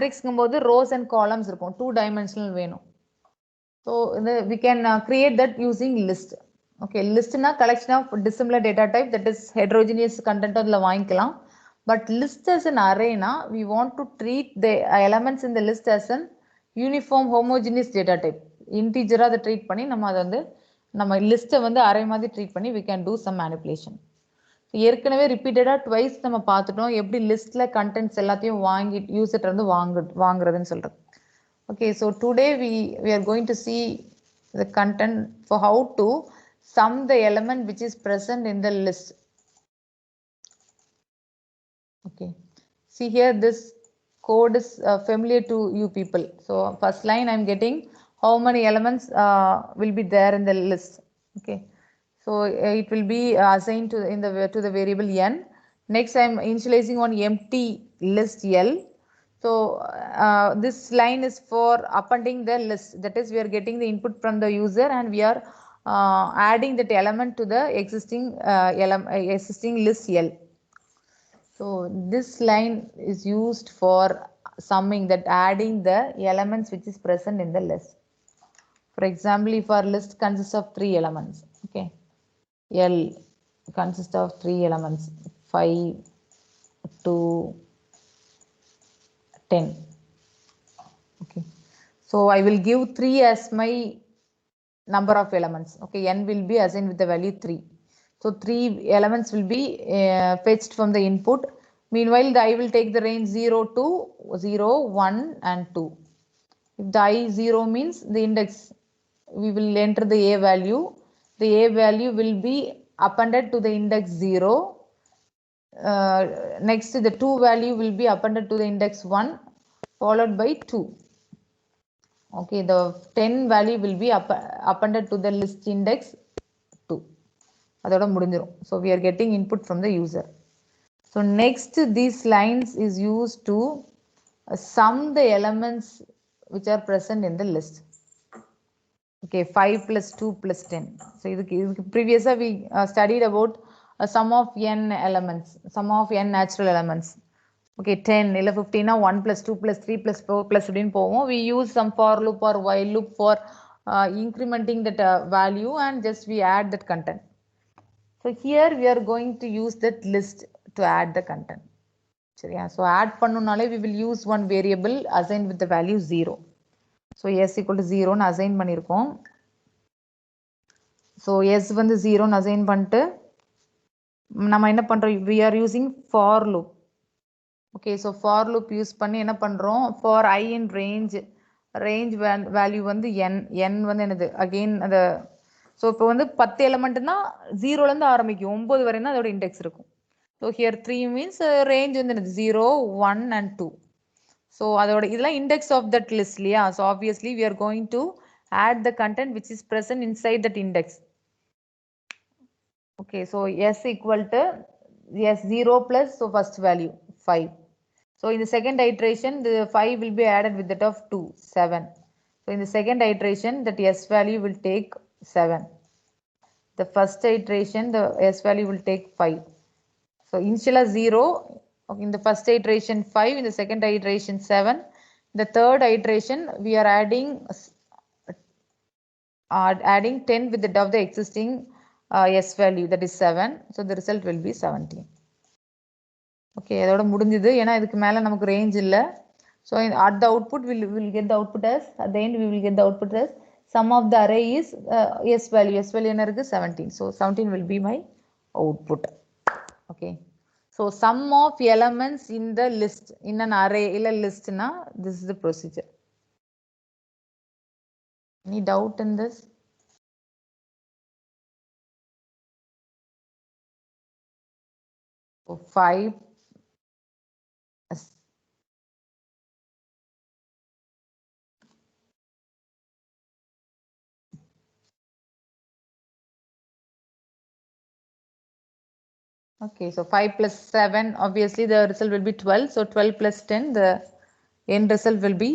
மேட்ரிக்ஸ்ங்கும்போது rows and columns இருக்கும் 2-dimensional வேணும். So we can create that using list. Okay, list na collection of dissimilar data type, that is heterogeneous content adla vaangiக்கலாம். But list as an array na, we want to treat the elements in the list as an uniform homogeneous data type. Integer அதை treat பண்ணி நம்ம அதை வந்து நம்ம லிஸ்ட்டை வந்து array மாதிரி treat பண்ணி we can do some manipulation. ஏற்கனவே ரிப்பீட்டடாக ட்வைஸ் நம்ம பார்த்துட்டோம் எப்படி லிஸ்ட்டில் கண்டென்ட்ஸ் எல்லாத்தையும் வாங்கி யூசர்கிட்ட இருந்து வாங்குறதுன்னு சொல்கிறது. Okay, so today we are going to see the content for how to sum the element which is present in the list. Okay, see here this code is familiar to you people. So first line I am getting how many elements will be there in the list. Okay, so it will be assigned to the variable n. Next I am initializing on empty list L. So this line is for appending the list, that is we are getting the input from the user and we are adding that element to the existing list L. So this line is used for summing, that adding the elements which is present in the list. For example, if our list consists of 3 elements, okay, L consists of 3 elements 5 2 10. Okay, so I will give 3 as my number of elements. Okay, n will be assigned with the value 3. So 3 elements will be fetched from the input. Meanwhile, I will take the range 0 to 0, 1 and 2. If the I 0 means the index, we will enter the A value. The A value will be appended to the index 0. Next the 2 value will be appended to the index 1 followed by 2. Okay, the 10 value will be appended to the list index 2. அதோட முடிஞ்சிரும். So we are getting input from the user. So next these lines is used to sum the elements which are present in the list. Okay, 5 plus 2 plus 10. So previously we studied about sum of n elements, sum of n natural elements. Okay, 10 illa 15 na 1 plus 2 plus 3 plus 4 plus அப்படினு போவோம். We use some for loop or while loop for incrementing that value and just we add that content. So here we are going to use that list to add the content. சரியா? So add பண்ணுனாலே we will use one variable assigned with the value 0. So s equal to 0 னு assign பண்ணிருக்கோம். So s வந்து 0 னு assign பண்ணிட்டு நம்ம என்ன பண்றோம், we are using for loop. Okay, so for loop use பண்ணி என்ன பண்றோம், for I in range value வந்து n வந்து என்னது again அந்த, so இப்போ வந்து 10 எலிமெண்ட்னா 0ல இருந்து ஆரம்பிக்கும், 9 வரை தான் அதோட இண்டெக்ஸ் இருக்கும். So here 3 means range வந்து என்னது 0 1 and 2. So அதோட இதெல்லாம் index of that list இல்லையா? So obviously we are going to add the content which is present inside that index. Okay, so s equal to s0 plus, so first value 5. So in the second iteration the 5 will be added with that of 2, 7. So in the second iteration that s value will take 7. The first iteration the s value will take 5. So initial 0, okay, in the first iteration 5, in the second iteration 7. The third iteration we are adding 10 with the of the existing s value, that is 7. So the result will be 17. Okay, அதோட முடிஞ்சது. ஏன்னா இதுக்கு மேல நமக்கு range இல்ல. So at the output we will get the output as, at the end we will get the output as sum of the array is s value என்ன இருக்கு 17. So 17 will be my output. Okay, so sum of elements in the list in an array இல்ல list na, this is the procedure. Any doubt in this? So 5 okay, so 5 plus 7, obviously the result will be 12. So 12 plus 10, the end result will be